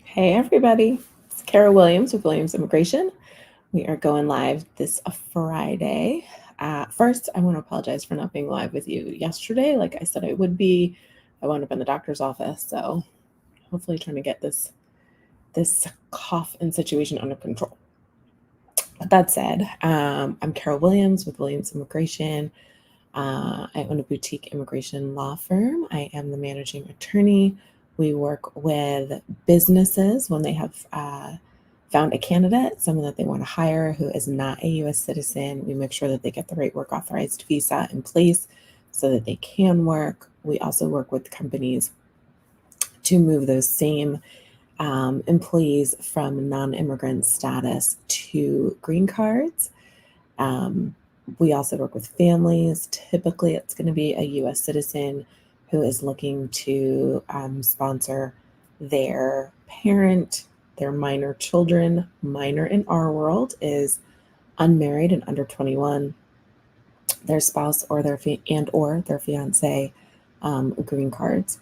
Hey everybody, it's Kara Williams with Williams Immigration. We are going live this Friday. First, I want to apologize for not being live with you yesterday. Like I said I would be. I wound up in the doctor's office, so hopefully trying to get this cough and situation under control. But that said, I'm Kara Williams with Williams Immigration. I own a boutique immigration law firm. I am the managing attorney. We work with businesses when they have found a candidate, someone that they want to hire who is not a U.S. citizen. We make sure that they get the right work authorized visa in place so that they can work. We also work with companies to move those same employees from non-immigrant status to green cards. We also work with families. Typically, it's going to be a U.S. citizen who is looking to sponsor their parent, their minor children. Minor in our world is unmarried and under 21, their spouse or their fiance, green cards.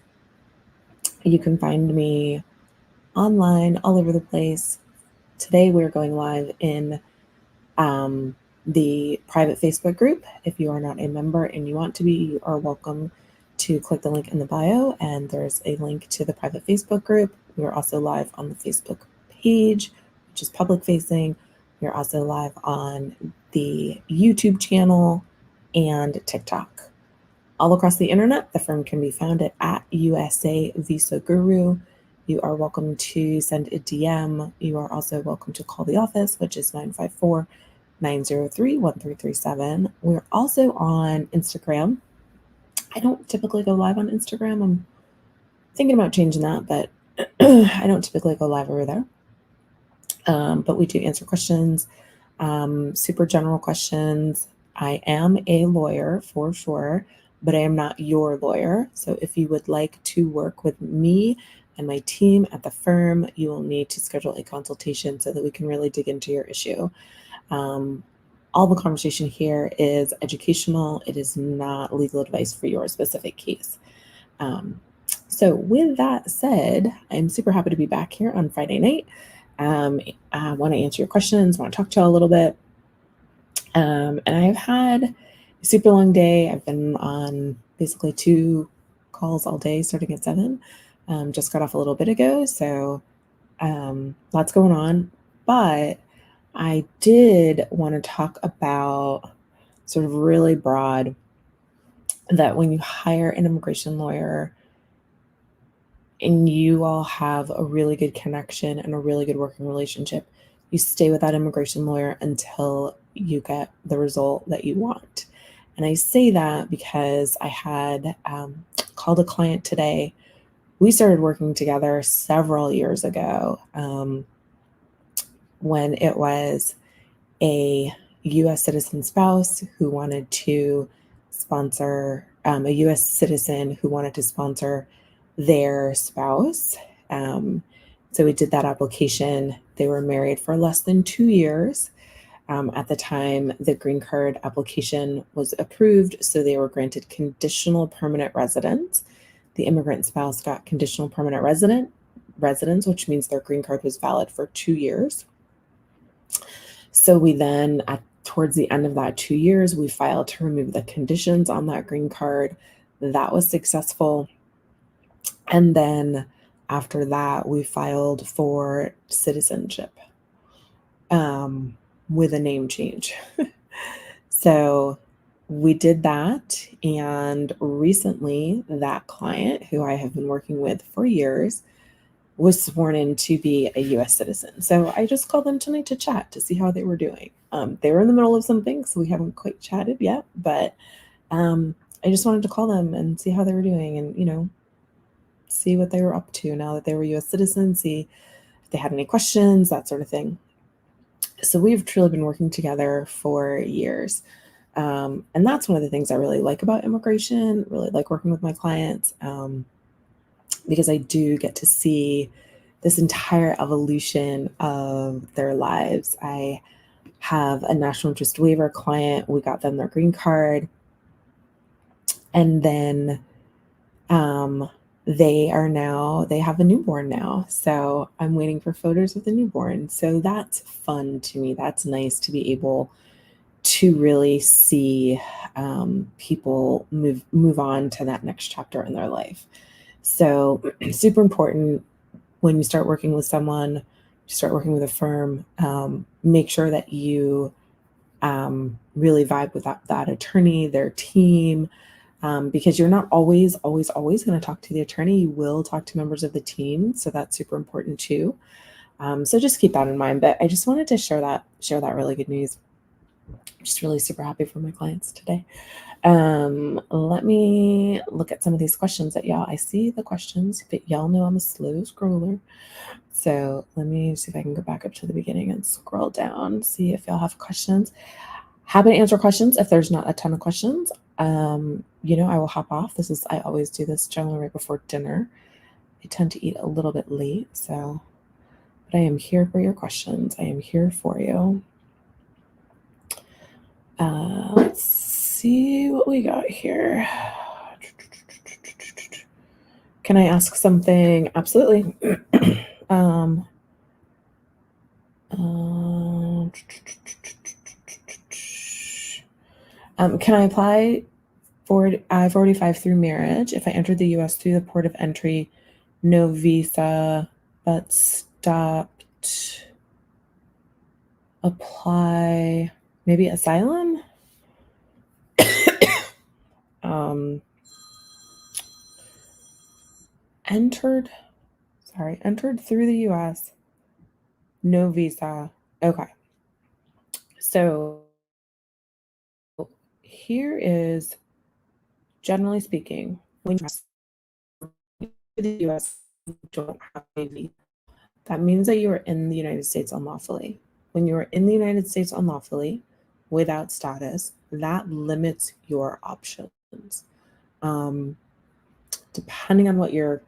You can find me online all over the place. Today, we're going live in the private Facebook group. If you are not a member and you want to be, you are welcome to click the link in the bio, and there's a link to the private Facebook group. We are also live on the Facebook page, which is public facing. We are also live on the YouTube channel and TikTok. All across the internet, the firm can be found at USA Visa Guru. You are welcome to send a DM. You are also welcome to call the office, which is 954-903-1337. We're also on Instagram. I don't typically go live on Instagram. I'm thinking about changing that, but I don't typically go live over there. But we do answer questions, super general questions. I am a lawyer for sure, but I am not your lawyer. So if you would like to work with me and my team at the firm, you will need to schedule a consultation so that we can really dig into your issue. All the conversation here is educational. It is not legal advice for your specific case. So with that said, I'm super happy to be back here on Friday night. I want to answer your questions, want to talk to you a little bit. And I've had a super long day. I've been on basically 2 calls all day, starting at 7. Just got off a little bit ago, so lots going on. But I did want to talk about sort of really broad that when you hire an immigration lawyer and you all have a really good connection and a really good working relationship, you stay with that immigration lawyer until you get the result that you want. And I say that because I had called a client today. We started working together several years ago when it was a U.S. citizen spouse who wanted to sponsor, a U.S. citizen who wanted to sponsor their spouse. So we did that application. They were married for less than 2 years. At the time, the green card application was approved, so they were granted conditional permanent residence. The immigrant spouse got conditional permanent residence, which means their green card was valid for 2 years. So we then, towards the end of that 2 years, we filed to remove the conditions on that green card. That was successful. And then after that, we filed for citizenship with a name change. So we did that. And recently, that client, who I have been working with for years, was sworn in to be a U.S. citizen. So I just called them tonight to chat to see how they were doing. They were in the middle of something, so we haven't quite chatted yet, but I just wanted to call them and see how they were doing and, see what they were up to now that they were U.S. citizens, see if they had any questions, that sort of thing. So we've truly been working together for years. And that's one of the things I really like about immigration, really like working with my clients. Because I do get to see this entire evolution of their lives. I have a national interest waiver client. We got them their green card. And then They have a newborn now. So I'm waiting for photos of the newborn. So that's fun to me. That's nice to be able to really see people move on to that next chapter in their life. So super important when you start working with someone, you start working with a firm, make sure that you really vibe with that attorney, their team, because you're not always going to talk to the attorney. You will talk to members of the team, so that's super important too. So just keep that in mind. But I just wanted to share that really good news. I'm just really super happy for my clients today. Let me look at some of these questions that y'all. I see the questions, but y'all know I'm a slow scroller. So let me see if I can go back up to the beginning and scroll down, see if y'all have questions. Happy to answer questions if there's not a ton of questions. I will hop off. I always do this generally right before dinner. I tend to eat a little bit late, but I am here for your questions. I am here for you. Let's see what we got here. Can I ask something? Absolutely. Can I apply for I-45 through marriage if I entered the U.S. through the port of entry, no visa, but stopped? Apply maybe asylum? Entered through the U.S., no visa. Okay. So here is, generally speaking, when you're in the U.S., you don't have a visa. That means that you are in the United States unlawfully. When you are in the United States unlawfully, without status, that limits your options. Depending on what your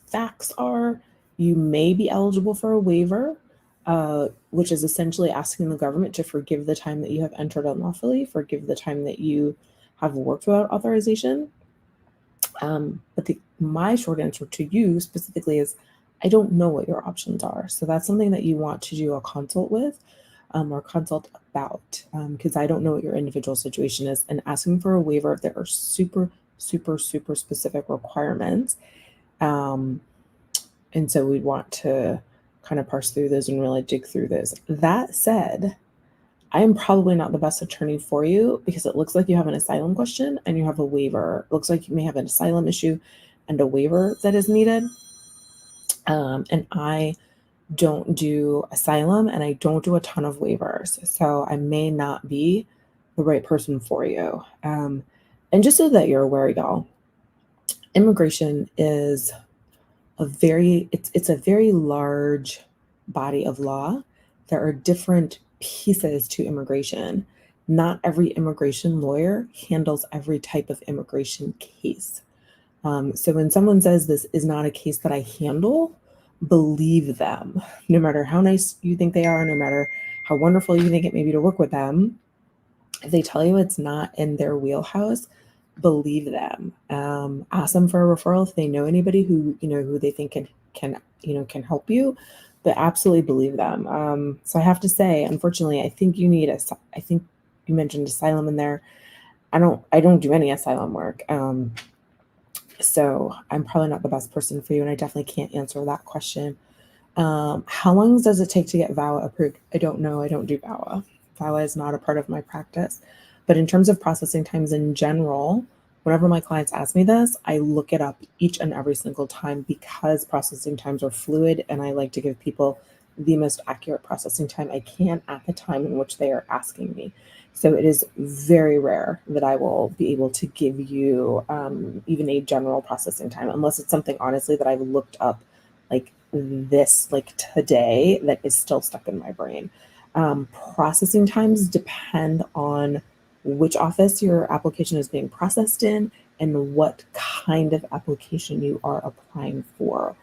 facts are, you may be eligible for a waiver, which is essentially asking the government to forgive the time that you have entered unlawfully, forgive the time that you have worked without authorization. But my short answer to you specifically is, I don't know what your options are. So that's something that you want to do a consult with, or consult about, because I don't know what your individual situation is. And asking for a waiver, there are super, super, super specific requirements. And so we'd want to kind of parse through those and really dig through those. That said, I am probably not the best attorney for you because it looks like you have an asylum question and you have a waiver. It looks like you may have an asylum issue and a waiver that is needed. And I don't do asylum and I don't do a ton of waivers. So I may not be the right person for you. And just so that you're aware, y'all, immigration is it's a very large body of law. There are different pieces to immigration. Not every immigration lawyer handles every type of immigration case. So when someone says this is not a case that I handle, believe them. No matter how nice you think they are, no matter how wonderful you think it may be to work with them, if they tell you it's not in their wheelhouse, believe them. Ask them for a referral if they know anybody who they think can help you, but absolutely believe them. So I have to say, unfortunately, I think you mentioned asylum in there. I don't do any asylum work. So I'm probably not the best person for you, and I definitely can't answer that question. How long does it take to get VAWA approved? I don't know. I don't do VAWA. VAWA is not a part of my practice. But in terms of processing times in general, whenever my clients ask me this, I look it up each and every single time because processing times are fluid, and I like to give people the most accurate processing time I can at the time in which they are asking me. So it is very rare that I will be able to give you even a general processing time, unless it's something honestly that I've looked up like today that is still stuck in my brain. Processing times depend on which office your application is being processed in and what kind of application you are applying for.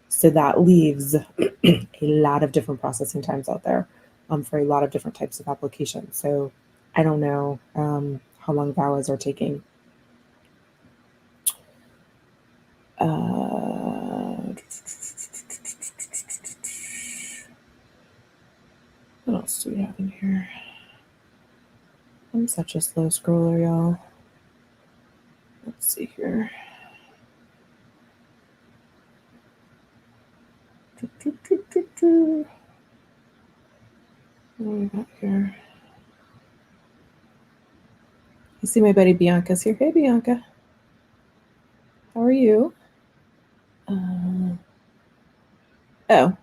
So that leaves a lot of different processing times out there for a lot of different types of applications. So I don't know how long VAWAs are taking. What else do we have in here? I'm such a slow scroller, y'all. Let's see here. What do we got here? You see my buddy Bianca's here. Hey, Bianca. How are you? Oh,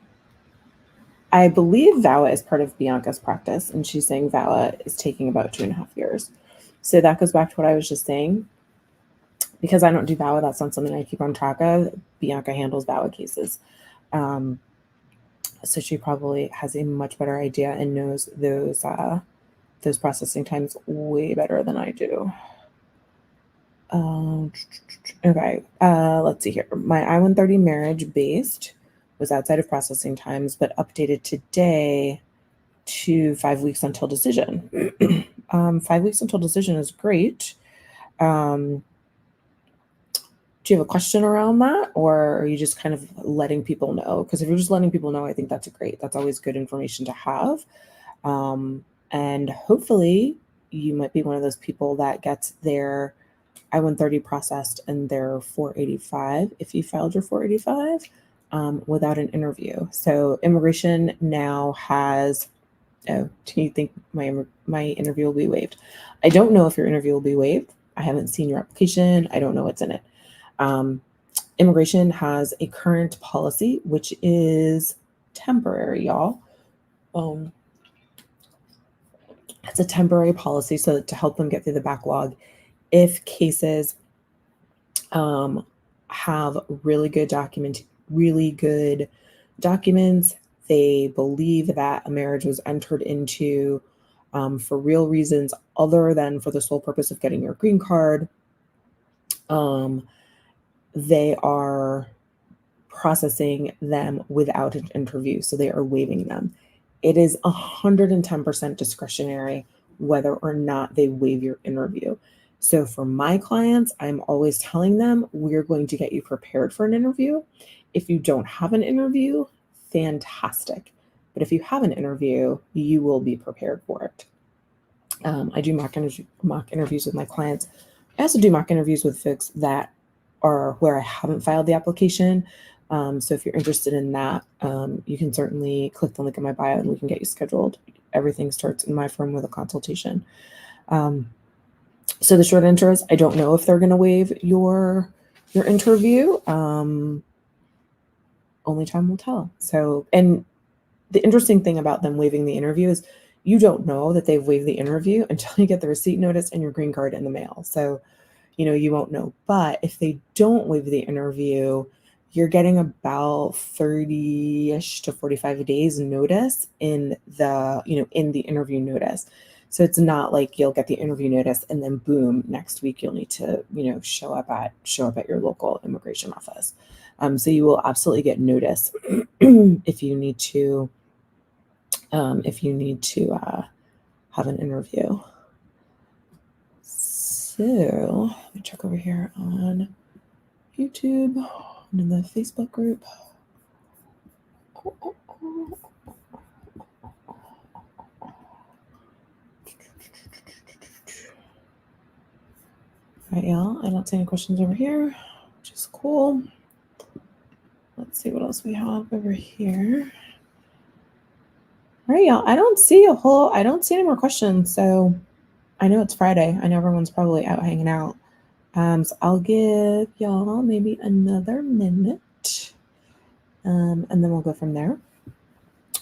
I believe VAWA is part of Bianca's practice, and she's saying VAWA is taking about 2.5 years. So that goes back to what I was just saying. Because I don't do VAWA, that's not something I keep on track of. Bianca handles VAWA cases. So she probably has a much better idea and knows those processing times way better than I do. Okay, let's see here. My I-130 marriage based was outside of processing times, but updated today to 5 weeks until decision. 5 weeks until decision is great. Do you have a question around that, or are you just kind of letting people know? Because if you're just letting people know, I think that's great. That's always good information to have. And hopefully you might be one of those people that gets their I-130 processed and their 485, if you filed your 485, without an interview. So immigration now has, do you think my interview will be waived? I don't know if your interview will be waived. I haven't seen your application. I don't know what's in it. Immigration has a current policy, which is temporary, y'all. It's a temporary policy so to help them get through the backlog. If cases have really good documents, they believe that a marriage was entered into for real reasons other than for the sole purpose of getting your green card, they are processing them without an interview. So they are waiving them. It is 110% discretionary whether or not they waive your interview. So for my clients, I'm always telling them, we're going to get you prepared for an interview. If you don't have an interview, fantastic. But if you have an interview, you will be prepared for it. I do mock interviews with my clients. I also do mock interviews with folks that are where I haven't filed the application. So if you're interested in that, you can certainly click the link in my bio and we can get you scheduled. Everything starts in my firm with a consultation. So the short answer is I don't know if they're going to waive your interview. Only time will tell. So, and the interesting thing about them waiving the interview is you don't know that they've waived the interview until you get the receipt notice and your green card in the mail. So, you won't know. But if they don't waive the interview, you're getting about 30-ish to 45 days notice in the interview notice. So it's not like you'll get the interview notice and then boom, next week you'll need to, show up at your local immigration office. So you will absolutely get notice if you need to have an interview. So let me check over here on YouTube and in the Facebook group. All right, y'all. I don't see any questions over here, which is cool. Let's see what else we have over here. All right, y'all. I don't see any more questions. So I know it's Friday. I know everyone's probably out hanging out. So I'll give y'all maybe another minute. And then we'll go from there,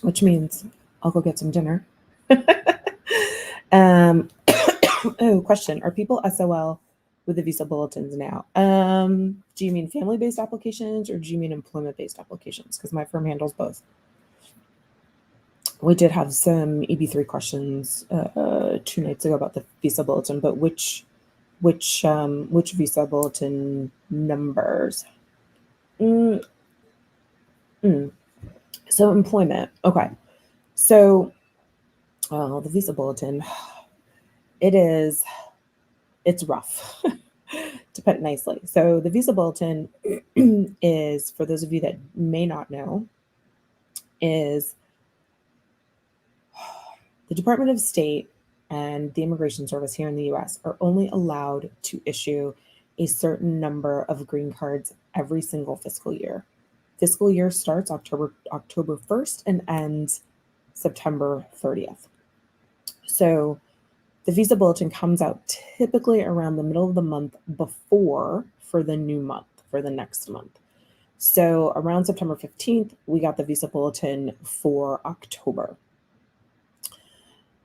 which means I'll go get some dinner. Oh, question. Are people SOL with the visa bulletins now? Do you mean family-based applications or do you mean employment-based applications? Because my firm handles both. We did have some EB3 questions 2 nights ago about the visa bulletin, but which visa bulletin numbers? So employment. Okay. So the visa bulletin, it's rough to put it nicely. So the visa bulletin is, for those of you that may not know, is the Department of State and the Immigration Service here in the US are only allowed to issue a certain number of green cards every single fiscal year. Fiscal year starts October 1st and ends September 30th. So the visa bulletin comes out typically around the middle of the month before for the new month, for the next month. So around September 15th, we got the visa bulletin for October.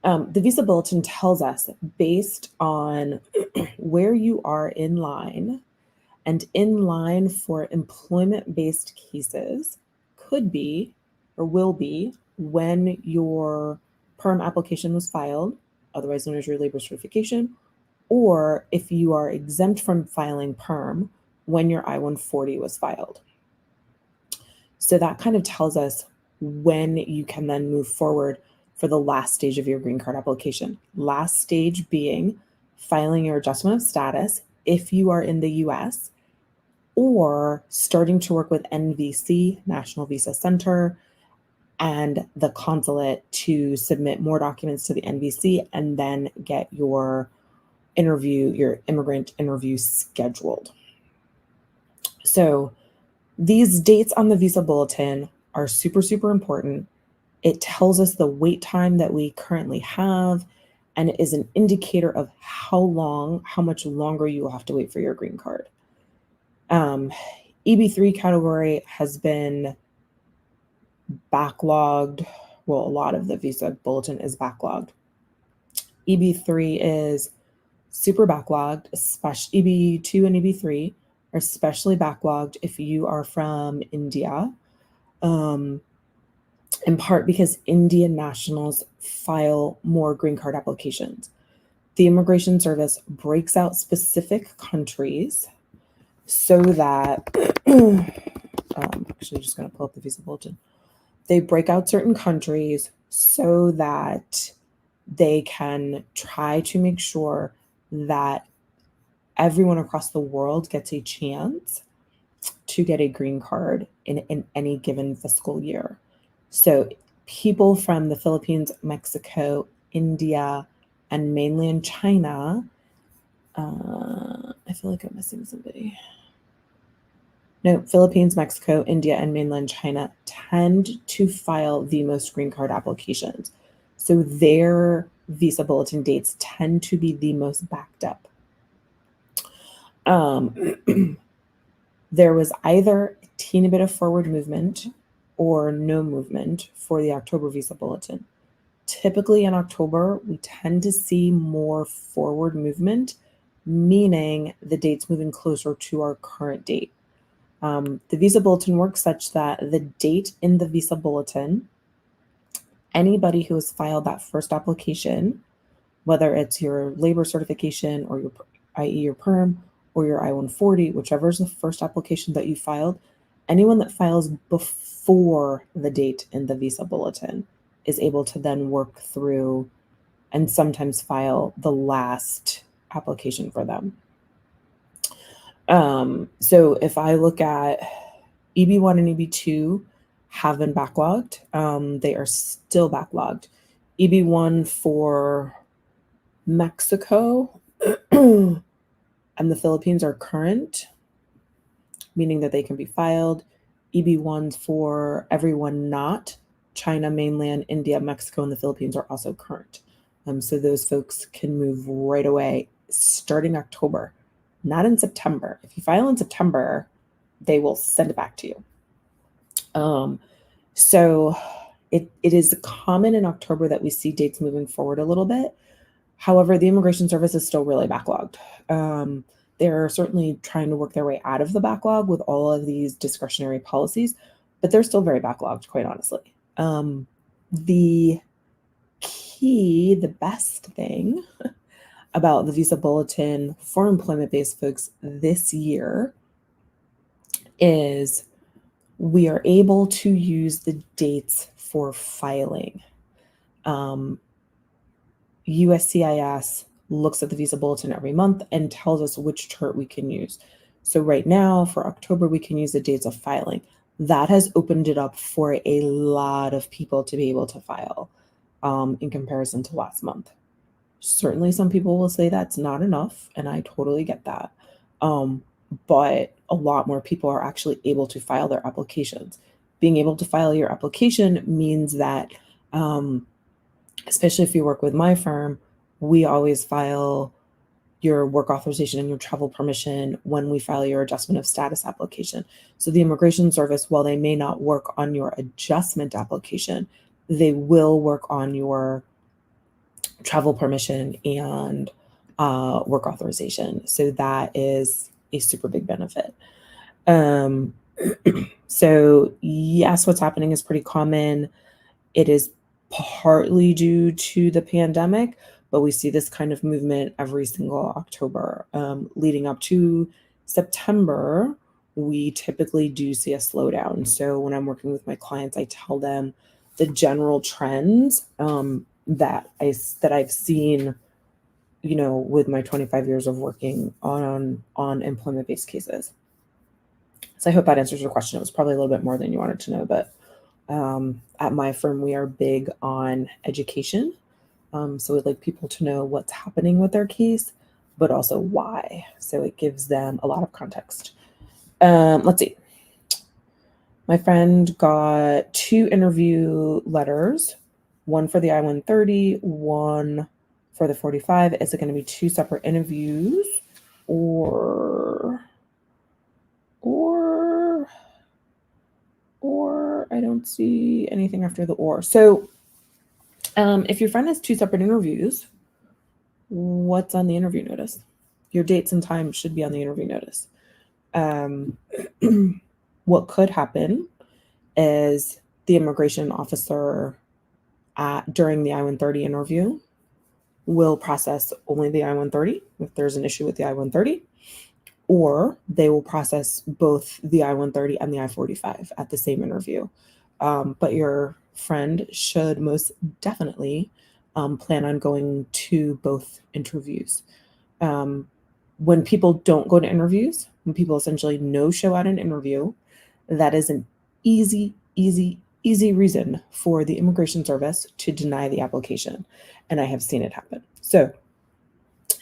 The visa bulletin tells us, based on where you are in line, and in line for employment-based cases could be or will be when your perm application was filed, otherwise known as your labor certification, or if you are exempt from filing perm when your I-140 was filed. So that kind of tells us when you can then move forward for the last stage of your green card application. Last stage being filing your adjustment of status if you are in the US, or starting to work with NVC, National Visa Center, and the consulate to submit more documents to the NVC and then get your immigrant interview scheduled. So these dates on the visa bulletin are super, super important. It tells us the wait time that we currently have, and it is an indicator of how much longer you will have to wait for your green card. EB3 category has been backlogged. Well, a lot of the visa bulletin is backlogged. EB3 is super backlogged, especially EB2 and EB3 are especially backlogged if you are from India, in part because Indian nationals file more green card applications. The Immigration Service breaks out specific countries so that, actually just going to pull up the visa bulletin. They break out certain countries so that they can try to make sure that everyone across the world gets a chance to get a green card in any given fiscal year. So people from the Philippines, Mexico, India, and mainland China, I feel like I'm missing somebody. No, Philippines, Mexico, India, and mainland China tend to file the most green card applications. So their visa bulletin dates tend to be the most backed up. There was either a teeny bit of forward movement or no movement for the October visa bulletin. Typically in October, we tend to see more forward movement, meaning the date's moving closer to our current date. The visa bulletin works such that the date in the visa bulletin, anybody who has filed that first application, whether it's your labor certification or your, i.e. your perm, or your I-140, whichever is the first application that you filed, anyone that files before the date in the visa bulletin is able to then work through and sometimes file the last application for them. So if I look at EB1 and EB2 have been backlogged, they are still backlogged. EB1 for Mexico and the Philippines are current, meaning that they can be filed. EB1s for everyone not China, mainland, India, Mexico, and the Philippines are also current. So those folks can move right away starting October, not in September. If you file in September, they will send it back to you. So it is common in October that we see dates moving forward a little bit. However, the Immigration Service is still really backlogged. They're certainly trying to work their way out of the backlog with all of these discretionary policies, but they're still very backlogged, quite honestly. The best thing about the visa bulletin for employment-based folks this year is we are able to use the dates for filing. USCIS looks at the visa bulletin every month and tells us which chart we can use. So right now for October, we can use the dates of filing. That has opened it up for a lot of people to be able to file in comparison to last month. Certainly some people will say that's not enough, and I totally get that. But a lot more people are actually able to file their applications. Being able to file your application means that, especially if you work with my firm, we always file your work authorization and your travel permission when we file your adjustment of status application. So the Immigration Service, while they may not work on your adjustment application, they will work on your travel permission and work authorization. So that is a super big benefit. So yes, what's happening is pretty common. It is partly due to the pandemic, but we see this kind of movement every single October. Leading up to September, we typically do see a slowdown. So when I'm working with my clients, I tell them the general trends that I've seen, with my 25 years of working on employment-based cases. So I hope that answers your question. It was probably a little bit more than you wanted to know, but at my firm, we are big on education. So we'd like people to know what's happening with their case, but also why. So it gives them a lot of context. Let's see. My friend got 2 interview letters, one for the I-130, one for the 45. Is it going to be 2 separate interviews or I don't see anything after the or. So if your friend has 2 separate interviews, what's on the interview notice? Your dates and times should be on the interview notice. What could happen is the immigration officer during the I-130 interview will process only the I-130 if there's an issue with the I-130, or they will process both the I-130 and the I-45 at the same interview. But your friend should most definitely plan on going to both interviews. When people don't go to interviews, when people essentially no-show at an interview, that is an easy reason for the Immigration Service to deny the application. And I have seen it happen. So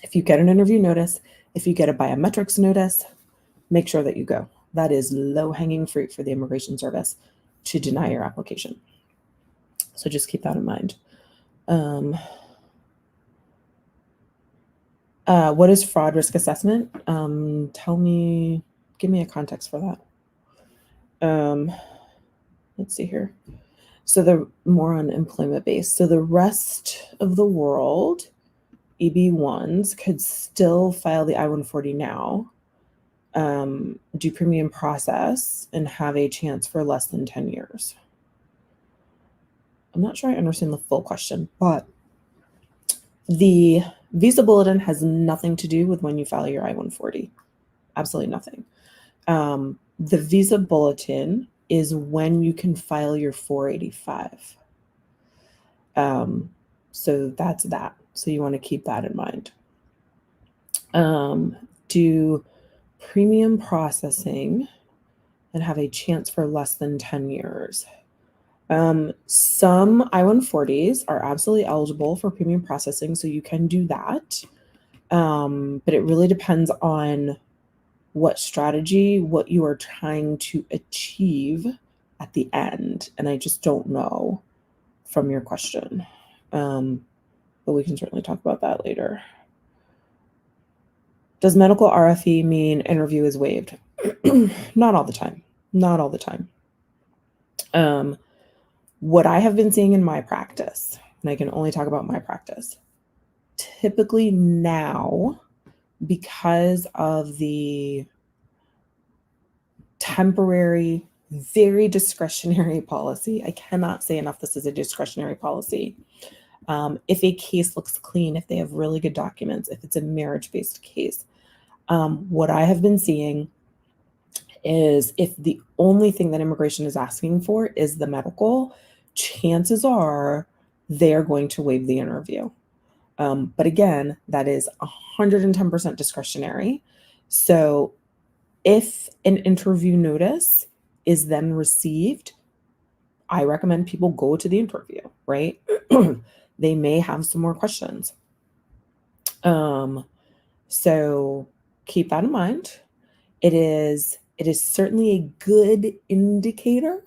if you get an interview notice, if you get a biometrics notice, make sure that you go. That is low-hanging fruit for the Immigration Service to deny your application. So just keep that in mind. What is fraud risk assessment? Give me a context for that. Let's see here. So the more on employment base. So the rest of the world, EB1s could still file the I-140 now, do premium process, and have a chance for less than 10 years. I'm not sure I understand the full question, but the visa bulletin has nothing to do with when you file your I-140. Absolutely nothing. The visa bulletin is when you can file your 485. So that's that. So you want to keep that in mind. Do premium processing and have a chance for less than 10 years. Some I-140s are absolutely eligible for premium processing, so you can do that. But it really depends on what strategy, what you are trying to achieve at the end. And I just don't know from your question. But we can certainly talk about that later. Does medical RFE mean interview is waived? Not all the time. Not all the time. What I have been seeing in my practice, and I can only talk about my practice, typically now, because of the temporary, very discretionary policy, I cannot say enough this is a discretionary policy. If a case looks clean, if they have really good documents, if it's a marriage-based case, what I have been seeing is if the only thing that immigration is asking for is the medical, chances are they're going to waive the interview. But again, that is 110% discretionary. So if an interview notice is then received, I recommend people go to the interview, right? They may have some more questions. So keep that in mind. It is certainly a good indicator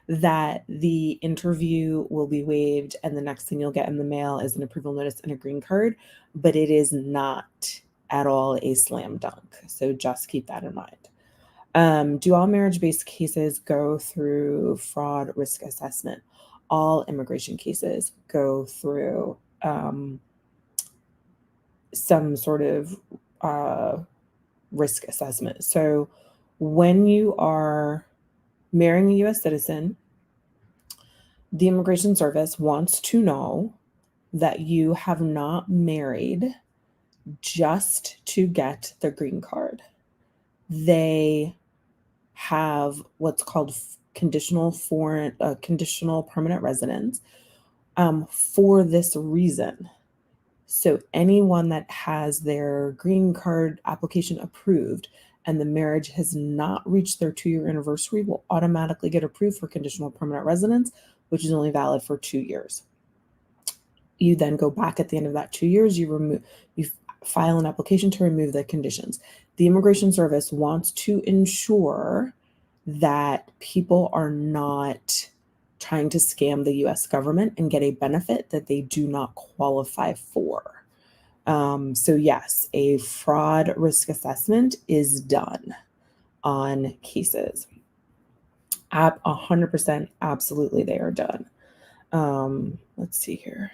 that the interview will be waived and the next thing you'll get in the mail is an approval notice and a green card, but it is not at all a slam dunk. So just keep that in mind. Do all marriage-based cases go through fraud risk assessment? All immigration cases go through some sort of risk assessment. So when you are marrying a U.S. citizen, the Immigration Service wants to know that you have not married just to get the green card. They have what's called conditional permanent residence for this reason. So anyone that has their green card application approved and the marriage has not reached their 2-year anniversary will automatically get approved for conditional permanent residence, which is only valid for 2 years. You then go back at the end of that 2 years, you file an application to remove the conditions. The Immigration Service wants to ensure that people are not trying to scam the US government and get a benefit that they do not qualify for. So yes, a fraud risk assessment is done on cases. 100%, absolutely, they are done. Let's see here.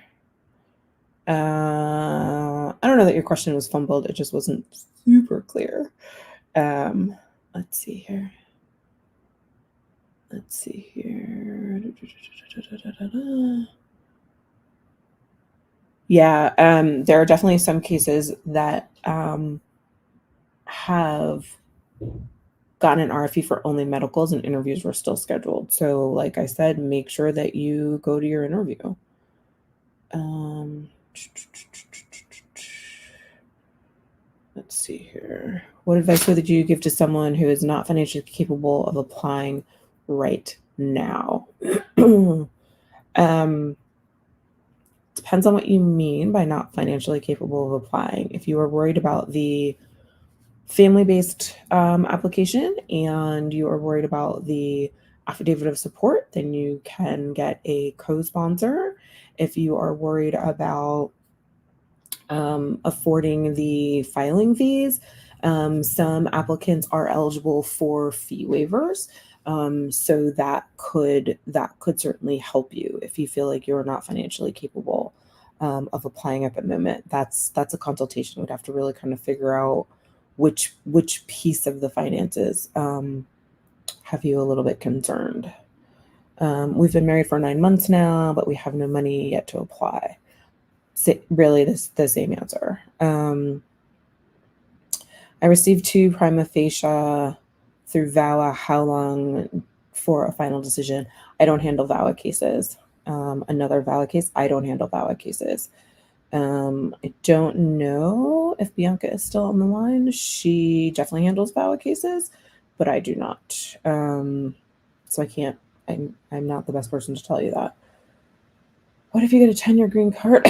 I don't know that your question was fumbled. It just wasn't super clear. Let's see here. Yeah, there are definitely some cases that have gotten an RFE for only medicals and interviews were still scheduled. So like I said, make sure that you go to your interview. Let's see here. What advice would you give to someone who is not financially capable of applying right now? Depends on what you mean by not financially capable of applying. If you are worried about the family-based application and you are worried about the affidavit of support, then you can get a co-sponsor. If you are worried about affording the filing fees, some applicants are eligible for fee waivers. So that could certainly help you if you feel like you're not financially capable of applying at the moment. That's a consultation. We'd have to really kind of figure out which piece of the finances have you a little bit concerned. We've been married for 9 months now, but we have no money yet to apply. Really, the same answer. I received 2 prima facie through VAWA. How long for a final decision? I don't handle VAWA cases. Another VAWA case, I don't handle VAWA cases. I don't know if Bianca is still on the line. She definitely handles VAWA cases, but I do not. So I can't, I'm not the best person to tell you that. What if you get a 10-year green card?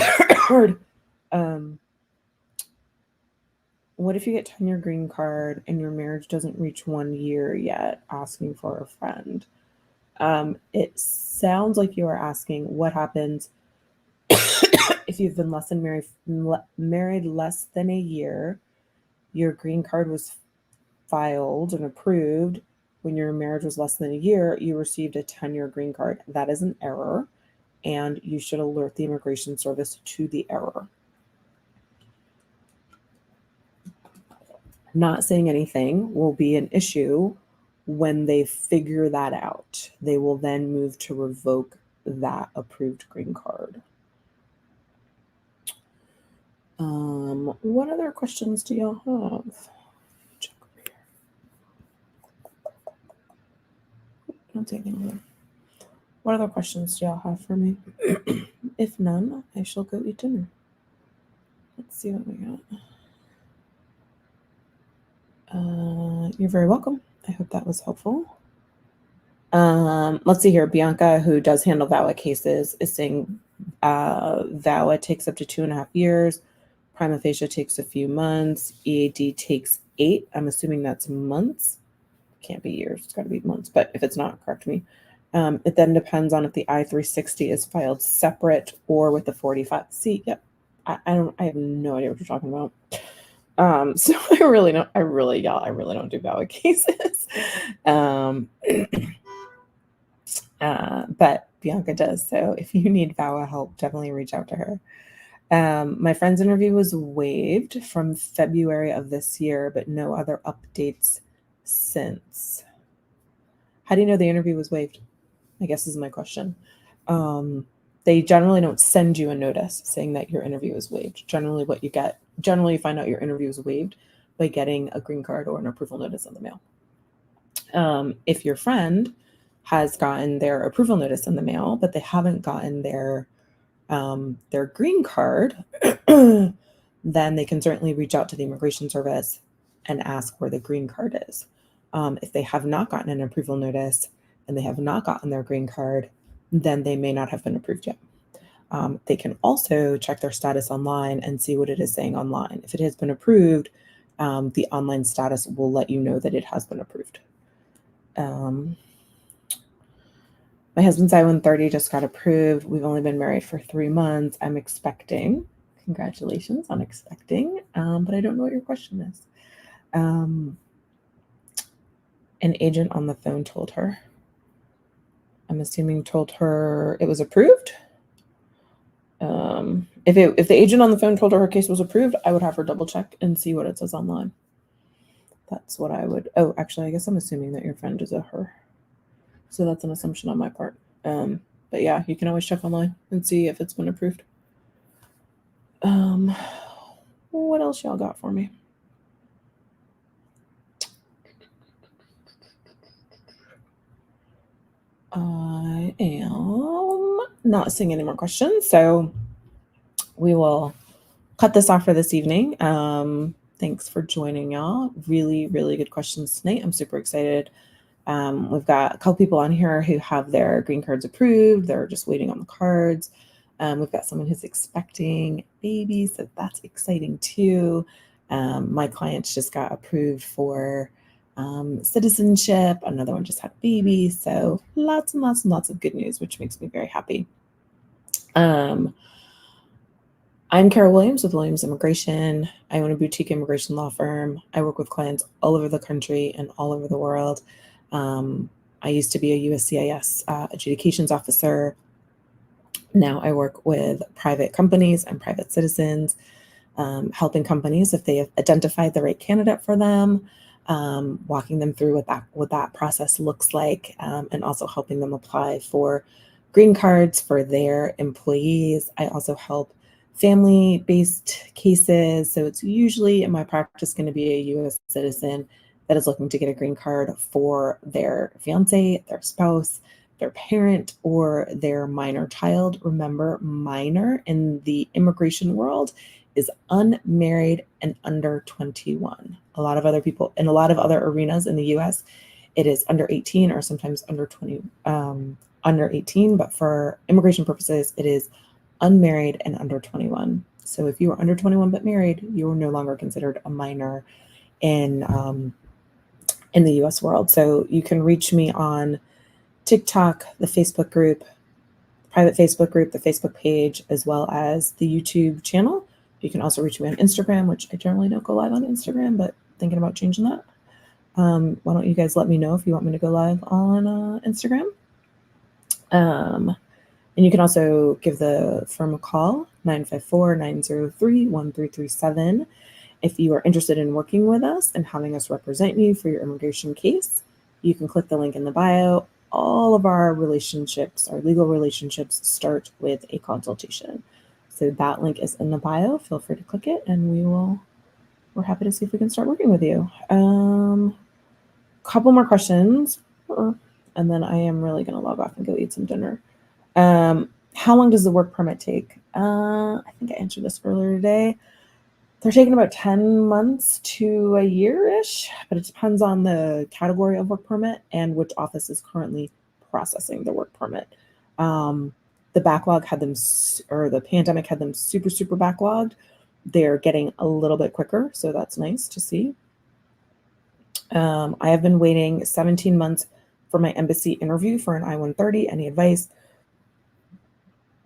What if you get 10-year green card and your marriage doesn't reach 1 year yet, asking for a friend? It sounds like you are asking what happens if you've been married less than a year, your green card was filed and approved. When your marriage was less than a year, you received a 10-year green card. That is an error, and you should alert the Immigration Service to the error. Not saying anything will be an issue when they figure that out. They will then move to revoke that approved green card. What other questions do y'all have? Check over here. Don't say anything here. What other questions do y'all have for me? If none, I shall go eat dinner. Let's see what we got. You're very welcome. I hope that was helpful. Let's see here. Bianca, who does handle VAWA cases, is saying VAWA takes up to 2.5 years. Prima facie takes a few months. EAD takes 8. I'm assuming that's months. Can't be years. It's got to be months. But if it's not, correct me. It then depends on if the I-360 is filed separate or with the 45. See, yep. I have no idea what you're talking about. So I really don't do VAWA cases. But Bianca does. So if you need VAWA help, definitely reach out to her. My friend's interview was waived from February of this year, but no other updates since. How do you know the interview was waived? I guess is my question. They generally don't send you a notice saying that your interview is waived. Generally you find out your interview is waived by getting a green card or an approval notice in the mail. If your friend has gotten their approval notice in the mail, but they haven't gotten their green card, then they can certainly reach out to the immigration service and ask where the green card is. If they have not gotten an approval notice and they have not gotten their green card, then they may not have been approved yet. They can also check their status online and see what it is saying online. If it has been approved, the online status will let you know that it has been approved. My husband's I-130 just got approved. We've only been married for 3 months. I'm expecting. Congratulations on expecting. But I don't know what your question is. An agent on the phone told her. I'm assuming told her it was approved. If the agent on the phone told her her case was approved, I would have her double check and see what it says online. That's what I would. Oh, actually, I guess I'm assuming that your friend is a her. So that's an assumption on my part. But yeah, you can always check online and see if it's been approved. What else y'all got for me? I am not seeing any more questions, so we will cut this off for this evening. Thanks for joining, y'all. Really, really good questions tonight. I'm super excited. We've got a couple people on here who have their green cards approved. They're just waiting on the cards. We've got someone who's expecting babies, so that's exciting too. My clients just got approved for citizenship. Another one just had a baby. So lots and lots and lots of good news, which makes me very happy. I'm Carol Williams with Williams Immigration. I own a boutique immigration law firm. I work with clients all over the country and all over the world. I used to be a USCIS Adjudications Officer. Now I work with private companies and private citizens, helping companies if they have identified the right candidate for them, walking them through what that process looks like, and also helping them apply for green cards for their employees. I also help family-based cases. So it's usually in my practice going to be a U.S. citizen that is looking to get a green card for their fiance, their spouse, their parent, or their minor child. Remember, minor in the immigration world is unmarried and under 21. A lot of other people in a lot of other arenas in the U.S., it is under 18 or sometimes under 20, under 18. But for immigration purposes, it is unmarried and under 21. So if you are under 21 but married, you are no longer considered a minor in the U.S. world. So you can reach me on TikTok, the Facebook group, private Facebook group, the Facebook page, as well as the YouTube channel. You can also reach me on Instagram, which I generally don't go live on Instagram, but thinking about changing that. Why don't you guys let me know if you want me to go live on Instagram? And you can also give the firm a call, 954-903-1337. If you are interested in working with us and having us represent you for your immigration case, you can click the link in the bio. All of our relationships, our legal relationships, start with a consultation. So that link is in the bio. Feel free to click it, and we're happy to see if we can start working with you. Couple more questions, and then I am really going to log off and go eat some dinner. How long does the work permit take? I think I answered this earlier today. They're taking about 10 months to a year-ish, but it depends on the category of work permit and which office is currently processing the work permit. The backlog had them, or the pandemic had them super, super backlogged. They're getting a little bit quicker, so that's nice to see. I have been waiting 17 months for my embassy interview for an I-130. Any advice?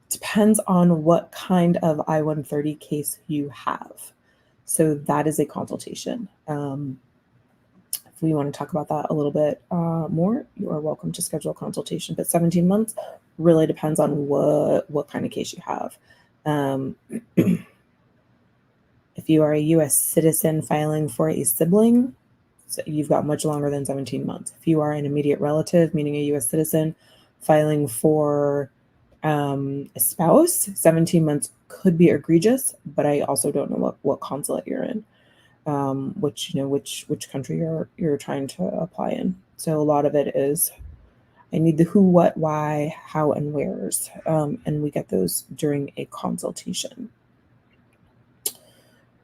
Depends on what kind of I-130 case you have. So that is a consultation. If we want to talk about that a little bit more, you are welcome to schedule a consultation. But 17 months really depends on what kind of case you have. If you are a U.S. citizen filing for a sibling, so you've got much longer than 17 months. If you are an immediate relative, meaning a U.S. citizen, filing for a spouse, 17 months could be egregious, but I also don't know what consulate you're in, which country you're trying to apply in. So a lot of it is, I need the who, what, why, how, and wheres, and we get those during a consultation.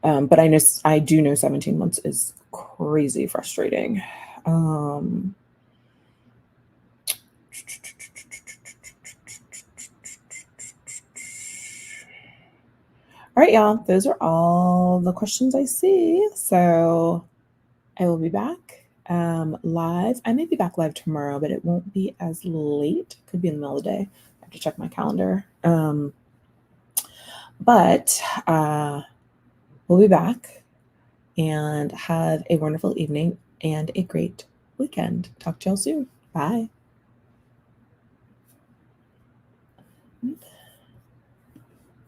But I do know 17 months is crazy frustrating. All right, y'all. Those are all the questions I see. So I will be back live. I may be back live tomorrow, but it won't be as late. Could be in the middle of the day. I have to check my calendar. But we'll be back, and have a wonderful evening and a great weekend. Talk to y'all soon. Bye.